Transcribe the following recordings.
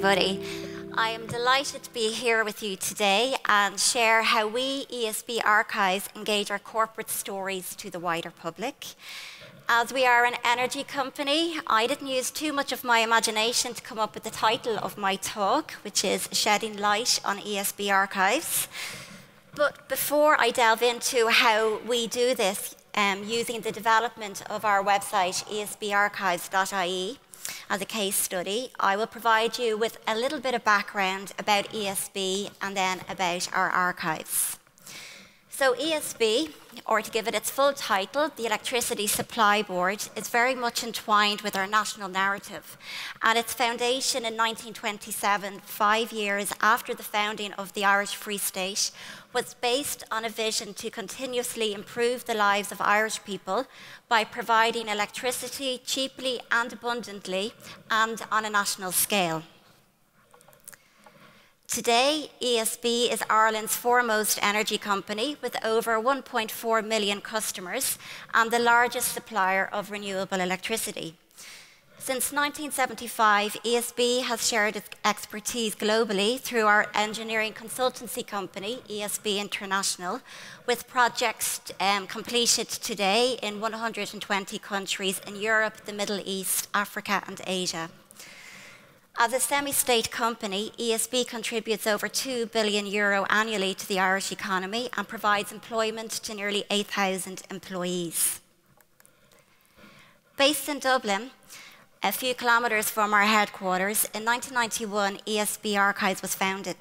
everybody. I am delighted to be here with you today and share how we, ESB Archives, engage our corporate stories to the wider public. As we are an energy company, I didn't use too much of my imagination to come up with the title of my talk, which is Shedding Light on ESB Archives. But before I delve into how we do this, using the development of our website, esbarchives.ie, as a case study, I will provide you with a little bit of background about ESB and then about our archives. So ESB, or to give it its full title, the Electricity Supply Board, is very much entwined with our national narrative. And its foundation in 1927, 5 years after the founding of the Irish Free State, was based on a vision to continuously improve the lives of Irish people by providing electricity cheaply and abundantly and on a national scale. Today, ESB is Ireland's foremost energy company with over 1.4 million customers and the largest supplier of renewable electricity. Since 1975, ESB has shared its expertise globally through our engineering consultancy company, ESB International, with projects completed today in 120 countries in Europe, the Middle East, Africa, and Asia. As a semi-state company, ESB contributes over €2 billion annually to the Irish economy and provides employment to nearly 8,000 employees. Based in Dublin, a few kilometres from our headquarters, in 1991, ESB Archives was founded.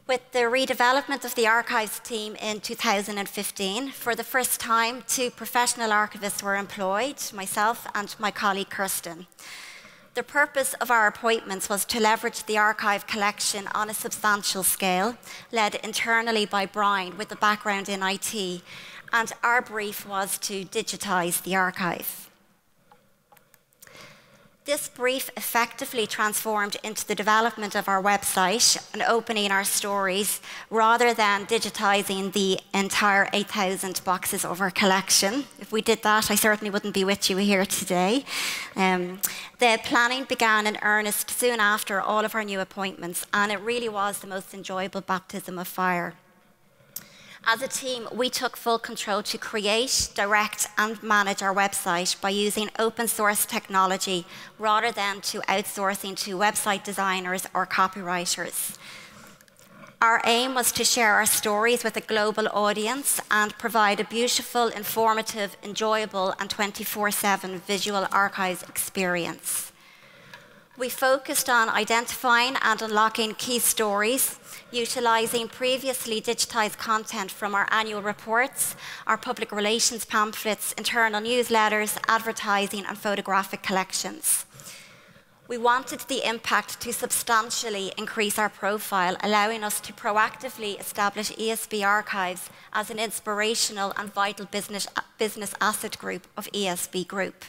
With the redevelopment of the archives team in 2015, for the first time, 2 professional archivists were employed, myself and my colleague Kirsten. The purpose of our appointments was to leverage the archive collection on a substantial scale, led internally by Brian with a background in IT, and our brief was to digitise the archive. This brief effectively transformed into the development of our website and opening our stories rather than digitising the entire 8,000 boxes of our collection. If we did that, I certainly wouldn't be with you here today. The planning began in earnest soon after all of our new appointments, and it really was the most enjoyable baptism of fire. As a team, we took full control to create, direct, and manage our website by using open source technology rather than to outsourcing to website designers or copywriters. Our aim was to share our stories with a global audience and provide a beautiful, informative, enjoyable, and 24/7 visual archives experience. We focused on identifying and unlocking key stories, utilising previously digitised content from our annual reports, our public relations pamphlets, internal newsletters, advertising, and photographic collections. We wanted the impact to substantially increase our profile, allowing us to proactively establish ESB Archives as an inspirational and vital business asset group of ESB Group.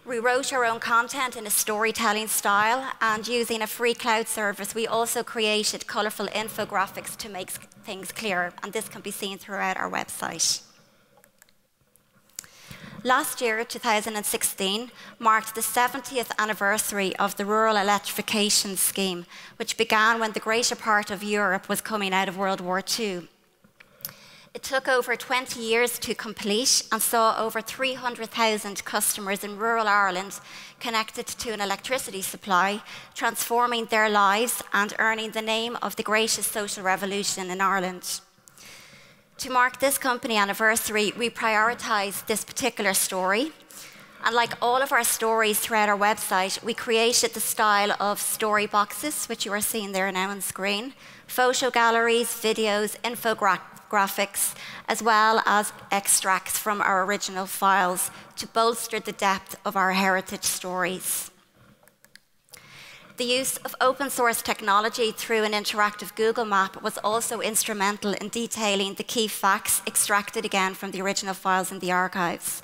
We wrote our own content in a storytelling style, and using a free cloud service, we also created colourful infographics to make things clearer, and this can be seen throughout our website. Last year, 2016, marked the 70th anniversary of the Rural Electrification Scheme, which began when the greater part of Europe was coming out of World War II. It took over 20 years to complete and saw over 300,000 customers in rural Ireland connected to an electricity supply, transforming their lives and earning the name of the greatest social revolution in Ireland. To mark this company anniversary, we prioritised this particular story. And like all of our stories throughout our website, we created the style of story boxes, which you are seeing there now on screen, photo galleries, videos, infographics, as well as extracts from our original files to bolster the depth of our heritage stories. The use of open source technology through an interactive Google map was also instrumental in detailing the key facts extracted again from the original files in the archives.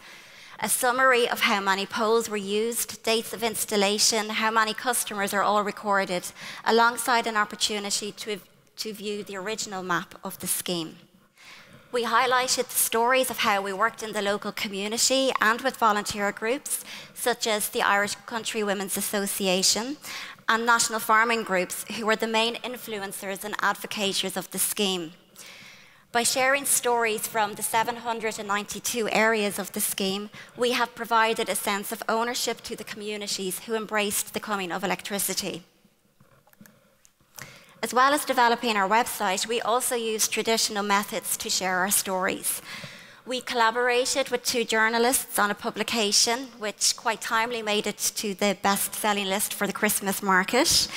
A summary of how many poles were used, dates of installation, how many customers are all recorded, alongside an opportunity to view the original map of the scheme. We highlighted the stories of how we worked in the local community and with volunteer groups, such as the Irish Country Women's Association, and national farming groups who were the main influencers and advocates of the scheme. By sharing stories from the 792 areas of the scheme, we have provided a sense of ownership to the communities who embraced the coming of electricity. As well as developing our website, we also used traditional methods to share our stories. We collaborated with 2 journalists on a publication which quite timely made it to the best-selling list for the Christmas market,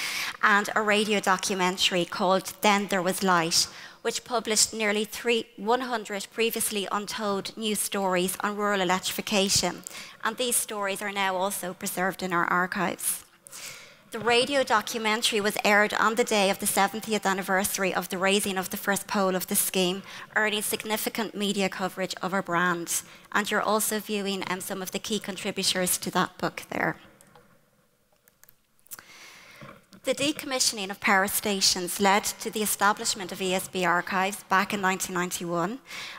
and a radio documentary called Then There Was Light, which published nearly 100 previously untold news stories on rural electrification, and these stories are now also preserved in our archives. The radio documentary was aired on the day of the 70th anniversary of the raising of the first pole of the scheme, earning significant media coverage of our brand, and you're also viewing some of the key contributors to that book there. The decommissioning of power stations led to the establishment of ESB Archives back in 1991,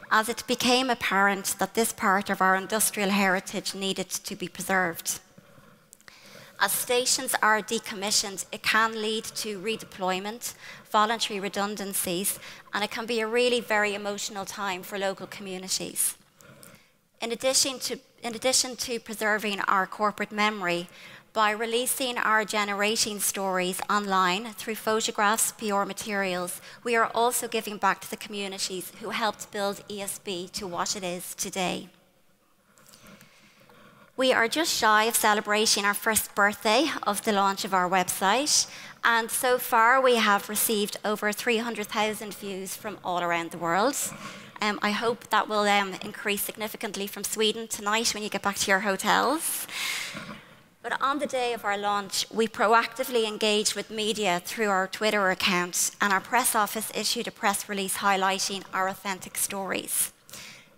as it became apparent that this part of our industrial heritage needed to be preserved. As stations are decommissioned, it can lead to redeployment, voluntary redundancies, and it can be a really very emotional time for local communities. In addition to preserving our corporate memory, by releasing our generating stories online through photographs, PR materials, we are also giving back to the communities who helped build ESB to what it is today. We are just shy of celebrating our first birthday of the launch of our website, and so far we have received over 300,000 views from all around the world. I hope that will increase significantly from Sweden tonight when you get back to your hotels. But on the day of our launch, we proactively engaged with media through our Twitter account, and our press office issued a press release highlighting our authentic stories.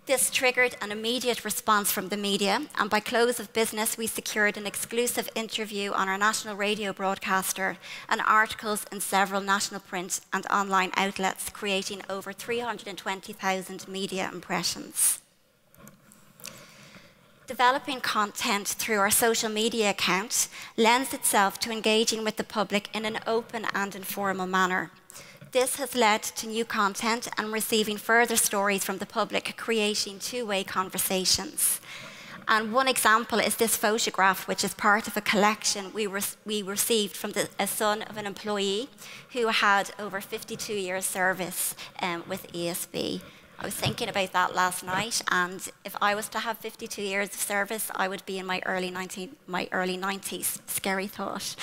This triggered an immediate response from the media, and by close of business, we secured an exclusive interview on our national radio broadcaster and articles in several national print and online outlets, creating over 320,000 media impressions. Developing content through our social media account lends itself to engaging with the public in an open and informal manner. This has led to new content and receiving further stories from the public, creating two-way conversations. And one example is this photograph, which is part of a collection we received from a son of an employee who had over 52 years service with ESB. I was thinking about that last night, and if I was to have 52 years of service, I would be in my early 90s. Scary thought.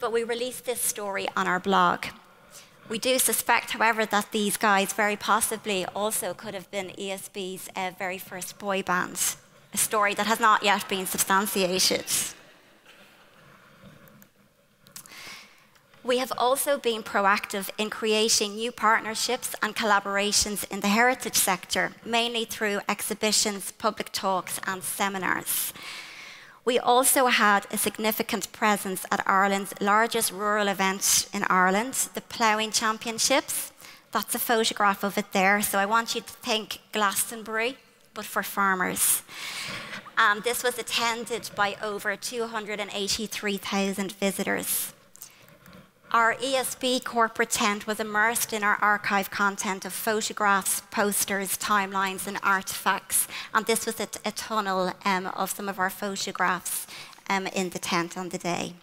But we released this story on our blog. We do suspect, however, that these guys very possibly also could have been ESB's very first boy band, a story that has not yet been substantiated. We have also been proactive in creating new partnerships and collaborations in the heritage sector, mainly through exhibitions, public talks, and seminars. We also had a significant presence at Ireland's largest rural event in Ireland, the Ploughing Championships. That's a photograph of it there, so I want you to think Glastonbury, but for farmers. This was attended by over 283,000 visitors. Our ESB corporate tent was immersed in our archive content of photographs, posters, timelines, and artifacts. And this was a tunnel of some of our photographs in the tent on the day.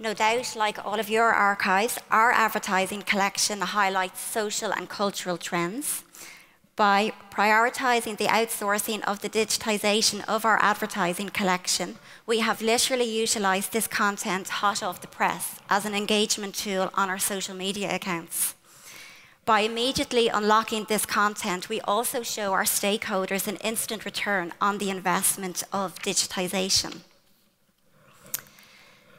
No doubt, like all of your archives, our advertising collection highlights social and cultural trends. By prioritising the outsourcing of the digitisation of our advertising collection, we have literally utilised this content hot off the press as an engagement tool on our social media accounts. By immediately unlocking this content, we also show our stakeholders an instant return on the investment of digitisation.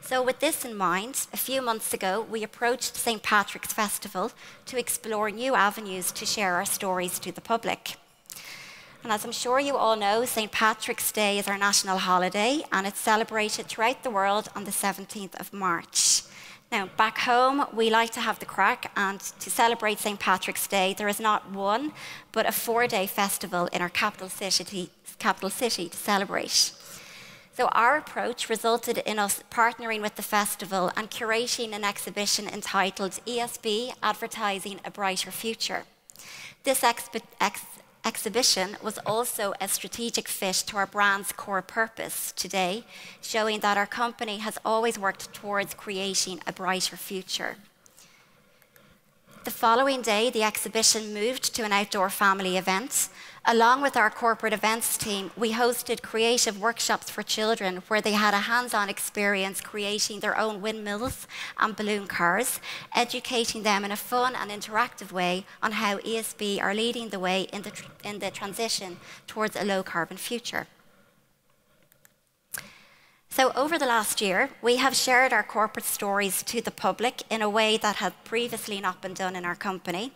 So with this in mind, a few months ago, we approached St. Patrick's Festival to explore new avenues to share our stories to the public. And as I'm sure you all know, St. Patrick's Day is our national holiday, and it's celebrated throughout the world on the 17th of March. Now, back home, we like to have the crack, and to celebrate St. Patrick's Day, there is not one, but a 4-day festival in our capital city to celebrate. So our approach resulted in us partnering with the festival and curating an exhibition entitled ESB Advertising a Brighter Future. This exhibition was also a strategic fit to our brand's core purpose today, showing that our company has always worked towards creating a brighter future. The following day, the exhibition moved to an outdoor family event. Along with our corporate events team, we hosted creative workshops for children where they had a hands-on experience creating their own windmills and balloon cars, educating them in a fun and interactive way on how ESB are leading the way in the transition towards a low-carbon future. So over the last year, we have shared our corporate stories to the public in a way that had previously not been done in our company.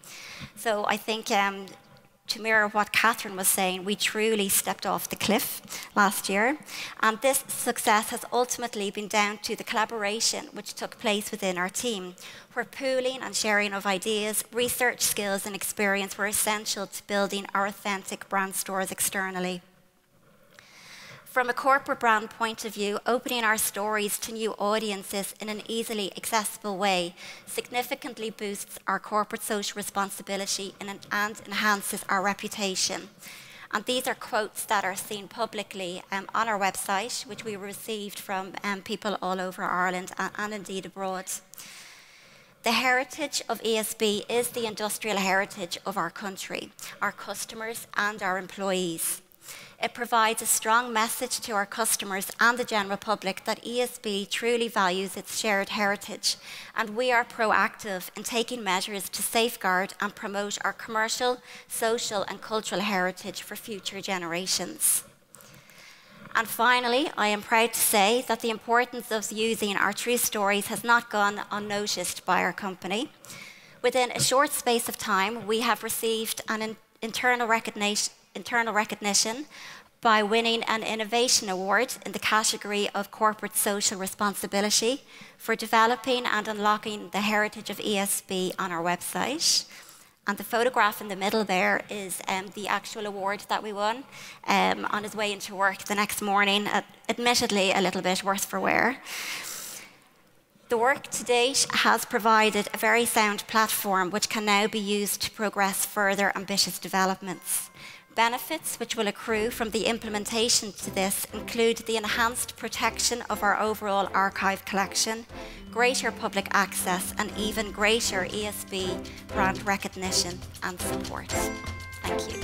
So I think to mirror what Catherine was saying, we truly stepped off the cliff last year. And this success has ultimately been down to the collaboration which took place within our team, where pooling and sharing of ideas, research skills and experience were essential to building our authentic brand stores externally. From a corporate brand point of view, opening our stories to new audiences in an easily accessible way significantly boosts our corporate social responsibility and enhances our reputation. And these are quotes that are seen publicly on our website, which we received from people all over Ireland and indeed abroad. The heritage of ESB is the industrial heritage of our country, our customers and our employees. It provides a strong message to our customers and the general public that ESB truly values its shared heritage, and we are proactive in taking measures to safeguard and promote our commercial, social and cultural heritage for future generations. And finally, I am proud to say that the importance of using our true stories has not gone unnoticed by our company. Within a short space of time, we have received an internal recognition by winning an Innovation Award in the category of Corporate Social Responsibility for developing and unlocking the heritage of ESB on our website. And the photograph in the middle there is the actual award that we won on his way into work the next morning, admittedly a little bit worse for wear. The work to date has provided a very sound platform which can now be used to progress further ambitious developments. Benefits which will accrue from the implementation to this include the enhanced protection of our overall archive collection, greater public access, and even greater ESB brand recognition and support. Thank you.